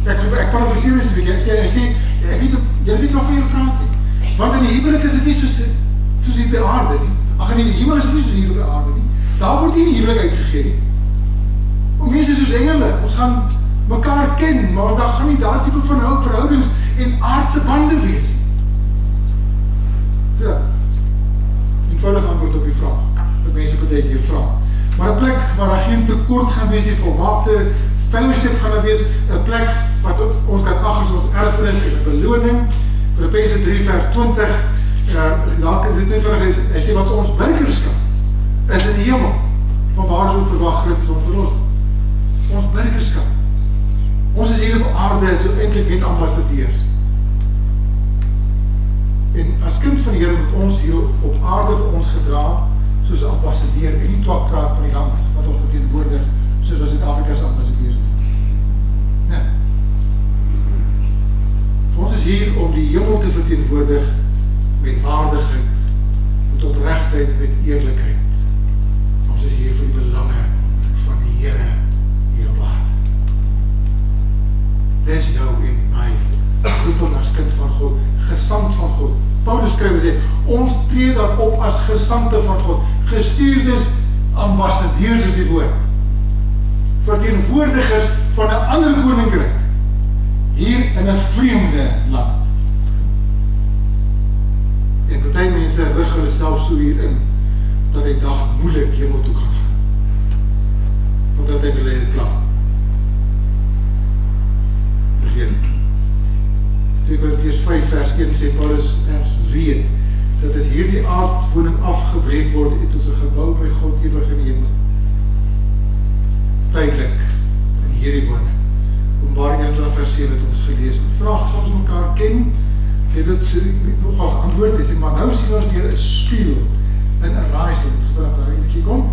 Ek parafraseer eens 'n bietjie. Hy sê, julle weet waarvan julle praat nie. Want in die huwelik is dit nie soos die by aarde nie. Ag, in die hemel is dit nie soos die Daar word nie die huwelik uitgegee nie. Maar mense soos engele, ons gaan mekaar ken, maar daar gaan nie daar type van verhoudings en aardse bande wees. So, eenvoudig antwoord op die vraag, wat mense baie keer vra. Maar 'n plek waar daar geen tekort gaan wees, die volmaakte fellowship gaan daar wees, 'n plek wat ons kan ag as ons erfenis en 'n beloning. Filippense 3 vers 20, as dit net vinnig is, hy sê wat ons burgerskap is in die hemel, van waar ons ook verwag Christus ons verlossing. Ons burgerskap. Ons is hier op aarde so eintlik net ambassadeurs. En as kind van die Here moet ons hier op aarde vir ons gedra, soos 'n ambassadeur en nie twakpraat van die land wat ons verteenwoordig, soos wat Suid-Afrika se ambassadeurs doen. Nee. Ons is hier om die hemel te verteenwoordig met waardigheid, met opregtheid, met eerlikheid. Ons is hier vir die belange van die Here hier op aarde. Dis jou en my roeping as kind van God, gesant van God. Paulus skryf dit, ons tree dan op as gesante van God, gestuurdes, ambassadeurs is die woord, verteenwoordigers van 'n ander koninkryk, hier in 'n vreemde land. En party mense rig hulle self so hierin, dat die dag moeilik hemel toe gaan. Want dan dink hulle dit klaar. Vergeet. 2 Korintiërs 5 vers 1 sê Paulus, ons weet, dat as hierdie aardwoning afgebreek word, het ons 'n gebou by God ewig in die hemel. Tydelik, in hierdie woning. Openbaring 21 vers 7 het ons gelees. Die vraag is, ons mekaar ken, het dit nogal geantwoord, hy sê, maar nou sien ons deur 'n spieël in 'n raaisel, kom.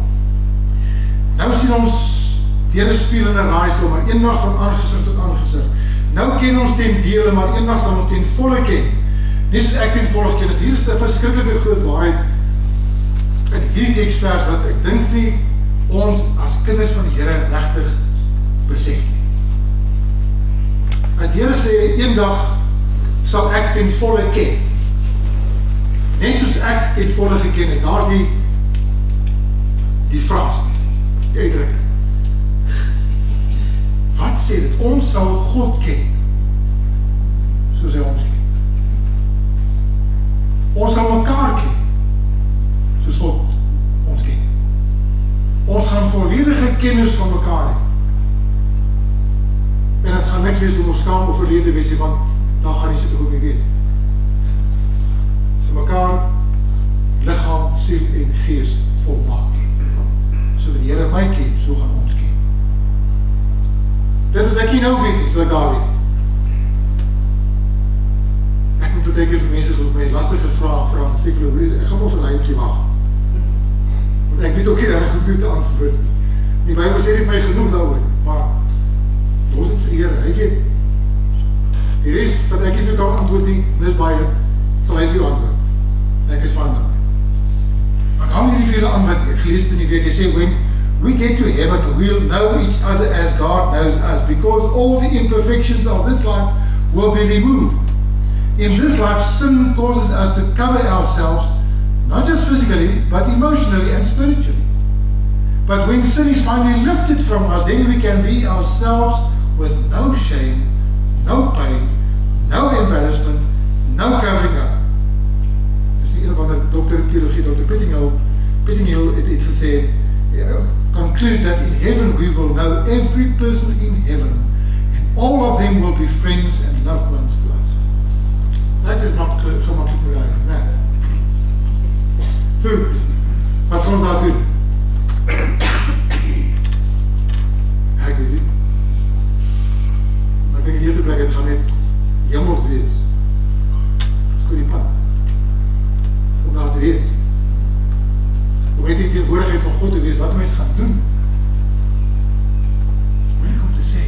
Nou sien ons deur 'n spieël in 'n raaisel, maar eendag van aangesig tot aangesig. Nou ken ons ten dele, maar eendag sal ons ten volle ken. Nie soos ek ten volle ken, hier is 'n verskriklike groot waarheid in hierdie teksvers wat ek dink nie ons as kinders van die Here regtig besef nie. Dat die Here sê, eendag sal ek ten volle ken. Net soos ek ten volle geken het, daar is die frase, die uitdrukking. Wat sê dit? Ons sal God ken, soos hy ons ken. Ons sal mekaar ken, soos God ons ken. Ons gaan volledige kennis van mekaar hê. En het gaan niks wees om ons skaam of verlede wees, want daar gaan nie so goed mee wees. So mekaar, liggaam, siel en gees volmaak ken. So wat die Here my ken, so gaan ons ken. Dit wat ek nie nou weet, sal ek daar weet. Ek moet baie keer vir mense wat my lastige vrae vra, sê ek gaan maar vir 'n eindjie wag. Want ek weet ook nie reg hoe te antwoord. Die Bybel sê nie my genoeg daaroor, maar los dit vir die Here, hy weet. Die res wat ek nie vir kan antwoord nie, dis baie, sal hy vir jou antwoord. Ek is van daarmee. Ek hang hierdie vele aan wat ek gelees het in die week, hy sê, when we get to heaven, we'll know each other as God knows us, because all the imperfections of this life will be removed. In this life, sin causes us to cover ourselves, not just physically, but emotionally and spiritually. But when sin is finally lifted from us, then we can be ourselves with no shame, no pain, no embarrassment, no covering up. Dus die een of andere dokter in theologie, Dr. Pettingill het gesê, concludes that in heaven we will know every person in heaven, and all of them will be friends and loved ones to us. That is not so much bereikt, nee. Goed, wat gaan ons daar doen? Ek weet nie. Maar ek denk in die eerste plek, het gaan net hemels wees. Dis goed die pad. Om daar te weet. Om net die teenwoordigheid van God te wees, wat mense gaan doen. Moeilik om te sê.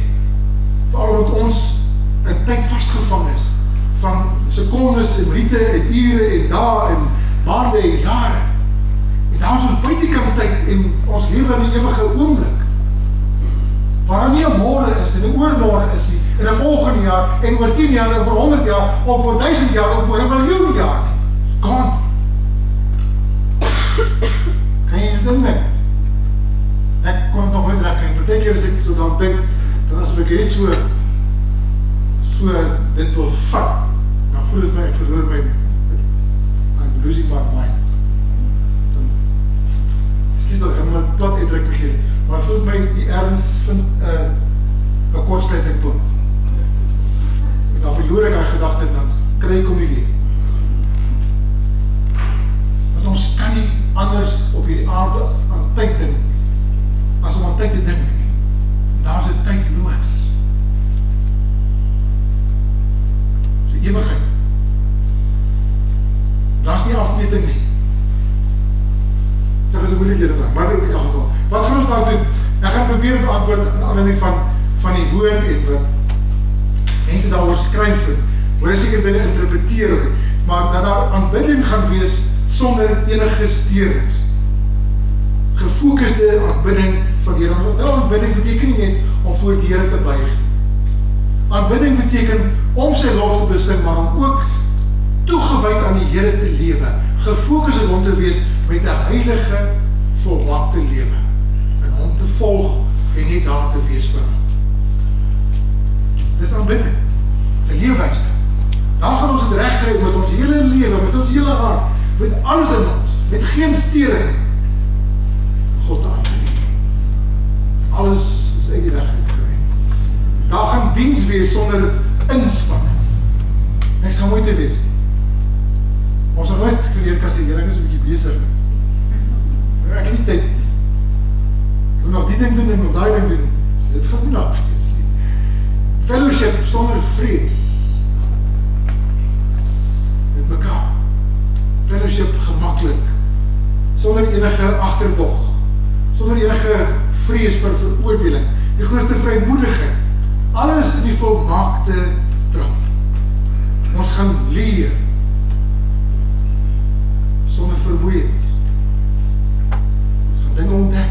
Waarom moet ons in tyd vastgevang is, van secondes en minute en ure en dae en maande en jare. En daar is ons buitekant tyd en ons lewe in die ewige oomblik. Waar daar nie 'n môre is en 'n oormôre is nie, en 'n volgende jaar en oor 10 jaar, oor 100 jaar, of oor 1000 jaar, of oor 1 miljoen jaar nie. Gone. Kan jy dit dink? net so dan dink, dan as ek net so dit wil vat, dan voel het my, ek verloor my, I'm losing my mind. Dan, excuse dat ek my plat uitdruk begin, maar voel het my die ergens vind een kortsluiting punt. Dan verloor ek die gedagte en dan kry ek om nie weer. Want ons kan nie anders op hierdie aarde aan tyd dink as om aan tyd te dink nie. Daar is 'n tydloos. So ewigheid. Daar is nie afmeting nie. Dit is 'n moeilike ding, maar in elk geval. Wat gaan ons dan doen? Ek gaan probeer beantwoord aan aanleiding van die woord en wat mense daaroor skryf en hoe seker dinge interpreteer, maar dat daar aanbidding gaan wees sonder enige steurings. Gefokusde aanbidding van die Here. Nou, aanbidding beteken nie net om voor die Here te buig. Aanbidding beteken om sy lof te besing, maar om ook toegewyd aan die Here te lewe. Gefokus om te wees met 'n heilige, volmaakte lewe. En om te volg en nie daar te wees vir hom. Dis aanbidding. Dis 'n leefwyse. Dan gaan ons dit reg kry met ons hele lewe, met ons hele hart, met alles in ons, met geen steuring. God aanbid. Alles is uit die weg uitgeruim. Daar gaan diens wees sonder inspanning. Niks gaan moeite wees. Ons sal nooit geleer kan sê, Here, ek is 'n bietjie besig. Ek het nie tyd. Ek moet nog die ding doen en nog daai ding doen. Dit gaan nie nou wees nie. Fellowship sonder vrees. Met mekaar. Fellowship gemaklik. Sonder enige agterdog. Sonder enige vrees vir veroordeling. Die grootste vrymoedigheid. Alles in die volmaakte trap. Ons gaan leer. Sonder vermoeienis. Ons gaan dinge ontdek.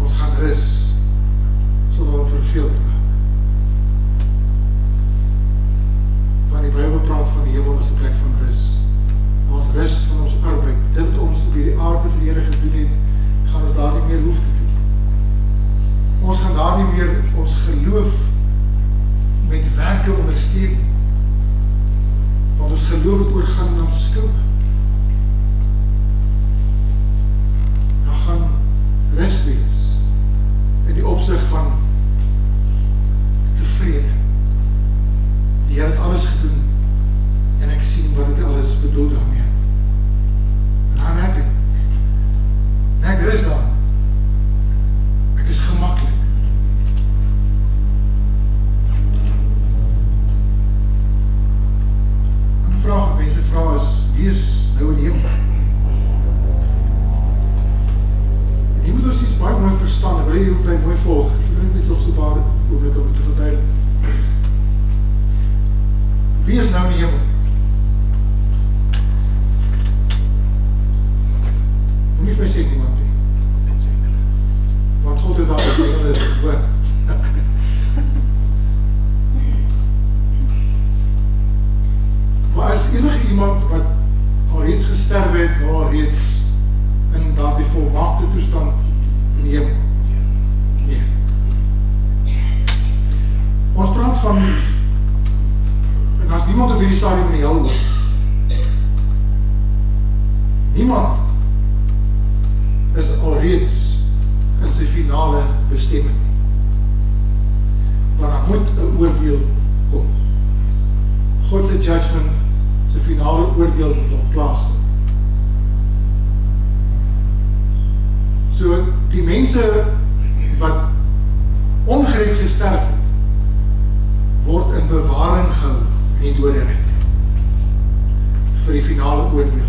Ons gaan rus. Sonder om verveeld te raak. Want die Bybel praat van die hemel as 'n plek van rus. Ons rus van ons arbeid. Dit wat ons op hierdie aarde vir die Here gedoen het, gaan ons daar nie meer hoef te doen. Ons gaan daar nie meer ons geloof met werke ondersteun. Want ons geloof het oorgaan in ons skuld. Dan gaan rus wees in die opsig van tevrede. Die Here het alles gedoen en ek sien wat dit alles bedoel daarmee. En I'm happy. En ek rus daar. Ek is gemaklik. En die vraag wat mense vra is, wie is nou in die hemel? En hier moet ons iets baie mooi verstaan, ek wil hier ook mooi volg. Ek wil net so 'n paar oomblikke om te verduidelik. Wie is nou in die hemel? Moet nie vir my sê niemand nie. Want God is daar op die hemel is hoor. Maar as enige iemand wat al reeds gesterf het, al reeds in daardie volmaakte toestand in die hemel? Nee. Ons praat van en as niemand op hierdie stadium in die hel hoor. Niemand is alreeds in sy finale bestemming. Maar daar moet 'n oordeel kom. God se judgment, sy finale oordeel moet nog plaasvind. So die mense wat ongered gesterf het, word in bewaring gehou in die doderyk vir die finale oordeel.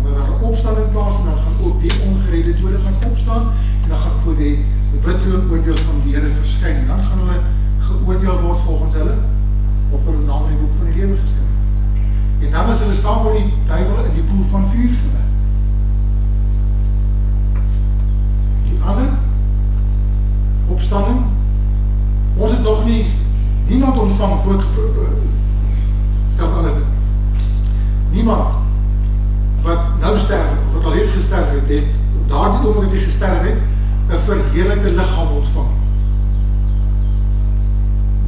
Want daar 'n opstanding plaas en dan gaan ook die ongeredde dode gaan opstaan en dan gaan voor die wittroon oordeel van die Here verskyn en dan gaan hulle geoordeel word volgens hulle of hulle naam in die boek van die lewe geskryf. En dan is hulle saam met die duiwel in die poel van vuur gewerp. Die ander opstanding, ons het nog nie niemand ontvang ook stel alles dit. Niemand wat nou sterf, of wat al reeds gesterf het, daardie oomblik het hy gesterf het, 'n verheerlikte liggaam ontvang.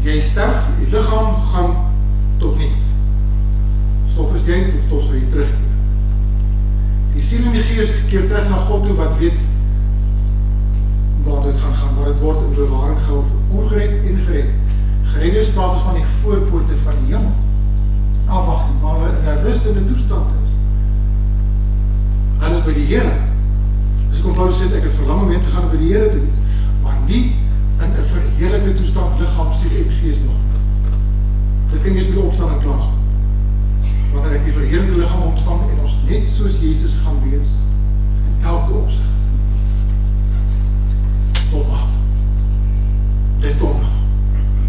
Jy sterf, die liggaam gaan tot niet. Stof is jy, of stof sal jy terugkeer. Die siel en die gees keer terug na God toe, wat weet waar dit gaan, maar dit word in bewaring gehou, ongered en gered. Gered is praat ons van die voorpoorte van die hemel. Afwagting, waar hulle in 'n rustende toestand is. Hulle is by die Here. Dus kom Paulus sê, ek het verlang om heen te gaan by die Here toe, maar nie in 'n verheerlikte toestand, liggaam, siel en gees nog. Dit kan jy by die opstanding plaasvind. Wanneer ek die verheerlikte liggaam ontvang en ons net soos Jesus gaan wees in elke opsig. Volmaak. Dit kom nog.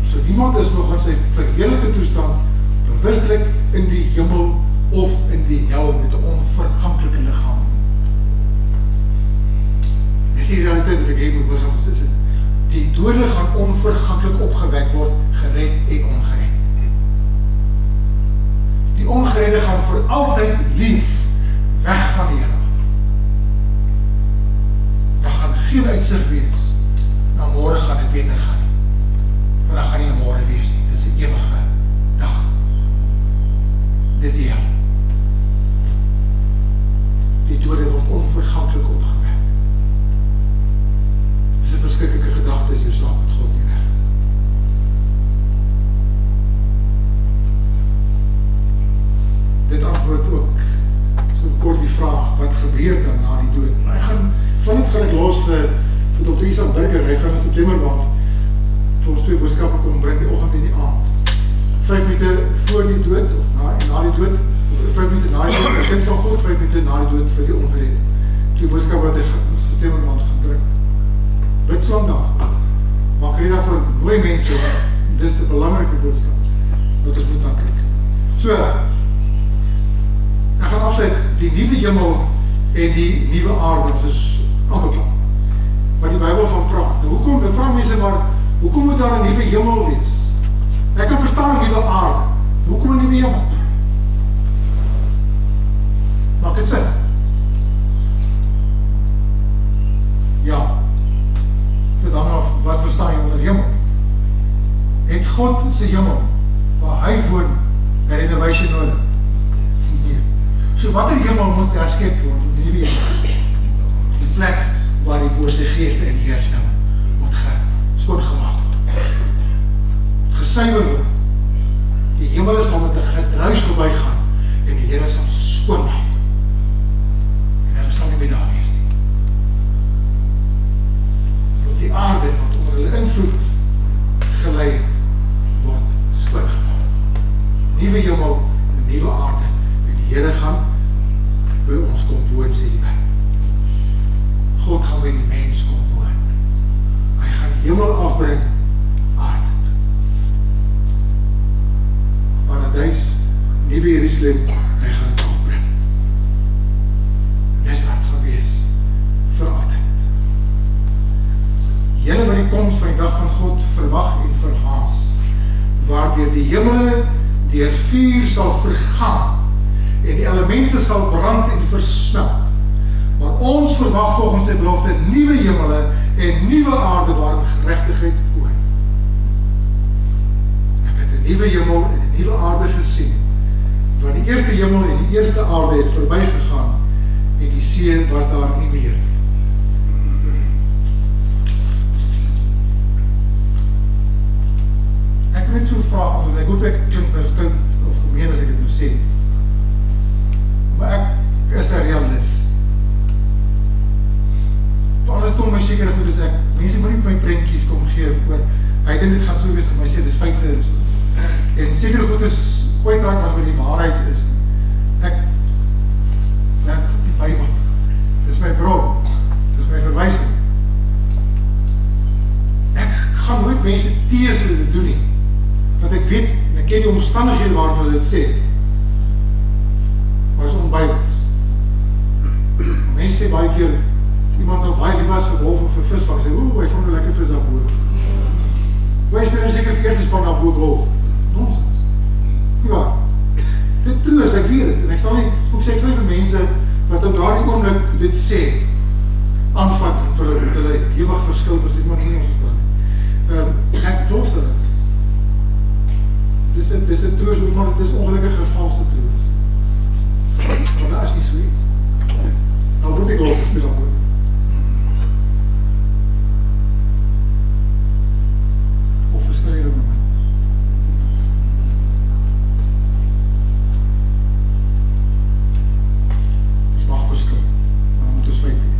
So niemand is nog in sy verheerlikte toestand bewustelik in die hemel of in die hel met 'n onverganklike liggaam. Dis die realiteit wat ek hier moet begin van sit. Die dode gaan onverganklik opgewek word, gered en ongered. Die ongeredde gaan vir altyd leef weg van die Here. Daar gaan geen uitsig wees. Nou môre gaan dit beter gaan nie. Maar dan gaan nie 'n môre wees nie. Dit is 'n ewige dag. Dit die hel. Die dode word onverganklik opgewek. Dit is 'n verskriklike gedagte as jou saak met God nie reg is. Dit antwoord ook so kort die vraag, wat gebeur dan na die dood? Maar van dit gaan ek los vir Dr. Isak Burger. Hy gaan in September maand vir ons 2 boodskappe kom bring, die oggend en die aand. 5 minute voor die dood, of na die dood, of 5 minute na die dood, vir die kind van God, 5 minute na die dood vir die ongeredde. 2 boodskappe wat hy in September maand gaan druk. Bid Sondag, maak rede vir mooi mense, dit is 'n belangrike boodskap, wat ons moet aan kyk. So, ek gaan afsluit, die nuwe hemel en die nuwe aarde, dit is aanbeklaar. Wat die Bybel van praat. Nou hoekom, dan vra mense maar, hoekom moet daar 'n nuwe hemel wees? Ek kan verstaan 'n nuwe aarde. Hoekom 'n nuwe hemel? Maak dit sin? Ja. Dit hang af, wat verstaan jy onder hemel? Het God se hemel, waar hy woon, 'n renovation nodig? Nee. So watter hemel moet herskep word? Die nuwe hemel. Die plek waar die bose geeste en heers nou moet skoongemaak word. Gesuiwer word. Die hemel sal met 'n gedruis verby gaan en die Here sal skoonmaak. En hulle sal nie meer daar wees nie. Op die aarde wat onder hulle invloed gelei het, word skoongemaak. Nuwe hemel en nuwe aarde en die Here gaan by ons kom woon, sê die Bybel. God gaan by die mens kom woon. Hy gaan die hemel afbring, aarde. Paradijs, nuwe Jerusalem, hy gaan het afbring. En dis wat gaan wees, vir altyd. Julle wat die komst van die dag van God verwag en verhaas, waardeur die hemele deur vuur sal vergaan, en die elemente sal brand en versmelt. Maar ons verwag volgens sy belofte nuwe hemele en nuwe aarde waarin geregtigheid woon. Ek het 'n nuwe hemel en 'n nuwe aarde gesien, want die eerste hemel en die eerste aarde het verbygegaan en die see was daar nie meer. Ek wil net so vraag, want ek hoop ek klink nou stout of gemeen as ek dit nou sê. Maar ek is 'n realist. Voor alles kom my sekere goed as ek, mense moet nie my prentjies kom gee oor, hy dink dit gaan so wees, my sê, dis feite en so. En sekere goed is kwytraak as wat die waarheid is. Ek werk die Bybel. Dis my bron. Dis my verwysing. Ek gaan nooit mense tees hulle dit doen nie. Want ek weet, en ek ken die omstandighede waarom hulle dit sê. Maar is onbybels. Mense sê baie keer, as iemand nou baie lief was vir wolf of vir visvang, sê, hy vond nou lekker vis aan boord. Hy speel seker vir eerste span aan boord wolf. Nonsens. Ja, dit troos, ek weet het, en ek sal nie vir mense, wat op daardie oomblik dit sê, aanvat vir hulle ewig verskil, vir sê maar nie ons praat. Ek los hulle. Dis 'n troos, maar dit is ongelukkige valse troos. Maar daar is nie so iets. Nou word ek ook gespeel aan word. Of verskil jy met my? Ons mag verskil, maar dan moet ons feit hê.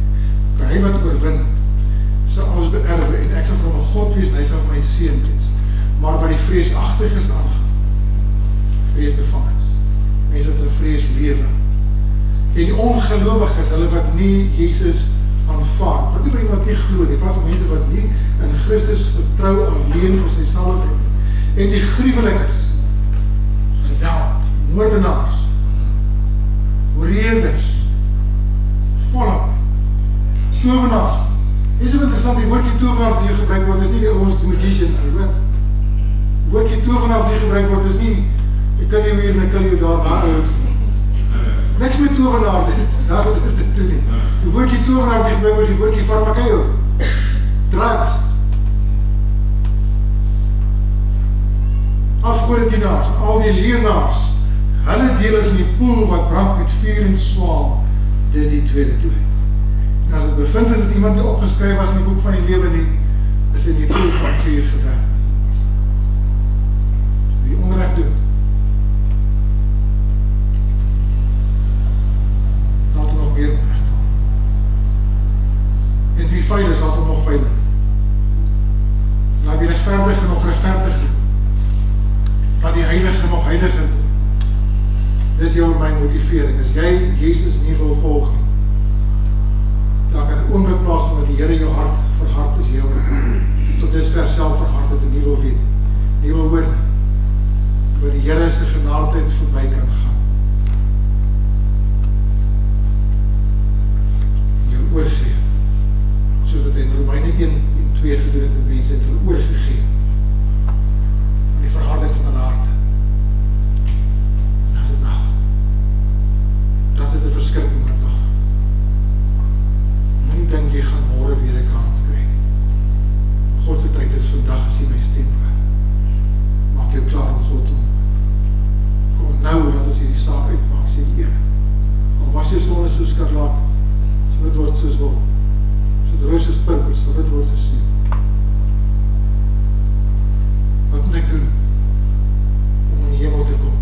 Hy wat oorwin, sal alles beerwe en ek sal vir hom 'n God wees en hy sal vir my seun wees. Maar wat die vreesagtiges aangaan, vreesbevangens, mense wat in vrees lewe, en die ongelowiges, hulle wat nie Jesus aanvaar, wat nie vir iemand nie glo nie, praat van mense wat nie in Christus vertrou alleen vir sy saligheid nie, en die gruwelikes, geweld, moordenaars, hoereerders, volk, tovenaars. Dit is so interessant, die woordjie tovenaars die hier gebruik word, is nie die ouens die magicians nie, weet? Die woordjie tovenaars die gebruik word, is nie ek kan jou hier en ek kan jou daar niks met tovenaar dit, daar wat is dit toe nie. Die woordjie tovenaar die gebruik word, is die woordjie farmakeo, drugs, afgodedienaars, al die leenaars, hulle deel is in die poel wat brand met vuur en swaal, dis die tweede dood. En as het bevind is dat iemand nie opgeskryf was in die boek van die lewe nie, is in die poel van vuur gewerk. Wie onrecht doen, laat hom nog meer onrecht doen. En wie veil is, laat hom nog veilig. Laat die rechtvaardige nog rechtvaardig doen. Laat die heilige nog heiliger doen. Dis jou en my motivering, as jy Jesus nie wil volg nie, daar kan 'n oomblik plaas van dat die Here jou hart verhard is jou, tot dusver self verhard het en nie wil weet, nie wil hoor nie, waar die Here se genadeheid verby kan gaan. En jou oorgee, soos wat hy in Romeine 1 en 2 gedoen het met mense, het hulle oorgegee aan die verharding van hulle harte. En as dit nou, dat is 'n verskrikking wat wag. Nie dink jy gaan môre weer 'n kans kry nie. God se tyd is vandag as jy my stem hoor. Maak jou klaar om God te ontmoet. Kom nou dat ons hierdie saak uitmaak, sê die Here. Al was jy sonde soos skarlaat, so wit word soos wol. So roos soos purper, so wit word soos sneeu. Wat moet ek doen om in die hemel te kom?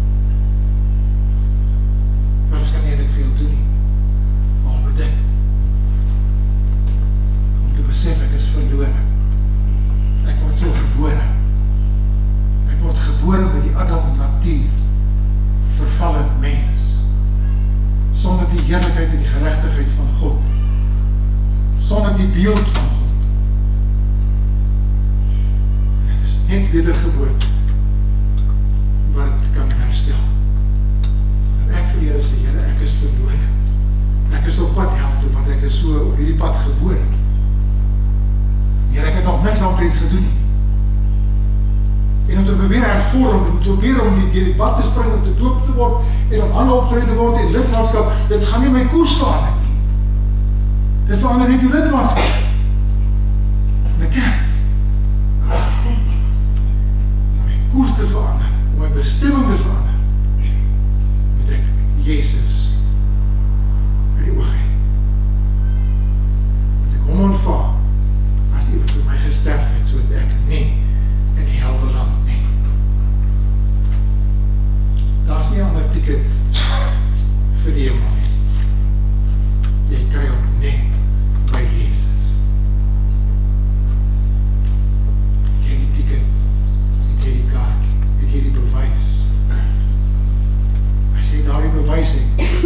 Maar ons kan nie eintlik veel doen nie, behalwe dit. Om te besef ek is verlore. Ek word so gebore. Ek word gebore met die Adam natuur, vervallen mens, sonder die heerlikheid en die geregtigheid van God, sonder die beeld van God. En dit is net wedergeboorte wat dit kan herstel. En ek vir die Here sê, Here, ek is verlore. Ek is op pad hel toe, want ek is so op hierdie pad gebore. Here, ek het nog niks aanbreed gedoen nie. En om te probeer hervorm, om te probeer om die pad te spring, om te doop te word, en om ander opgeleid te word en lidmaatskap, dit gaan nie my koers verander nie. Dit verander nie jou lidmaatskap. En ek ken. Om my koers te verander, om my bestemming te verander, moet ek Jesus in die oog hê. Moet ek hom aanvaar, as die wat vir my gesterf het, so het ek nie in die hel beland nie. Daar is nie 'n ander ticket vir die hemel nie. Jy kry hom net by Jesus. Ek het die ticket, ek het die kaart, ek het die bewys. As jy daar die bewys het,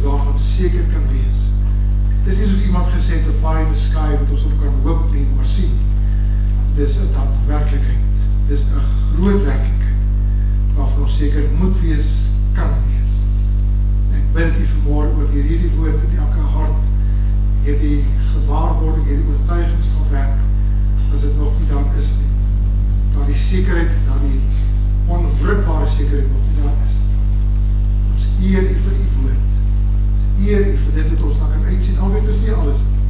daarvan seker kan wees. Dis nie soos iemand gesê het, 'n pie in the sky wat ons op kan hoop nie, maar sien. Dis 'n daadwerklikheid. Dis 'n groot werklikheid waarvan ons seker moet wees, kan wees. En ek bid dit vanmôre ook hierdie woord in elke hart, hierdie gewaarwording, hierdie oortuiging sal werk, as dit nog nie daar is nie. Daar die sekerheid, daar die onwrikbare sekerheid nog nie daar is. Ons eer U vir U woord. Ons eer U vir dit wat ons dan kan uitsien, al weet ons nie alles nie.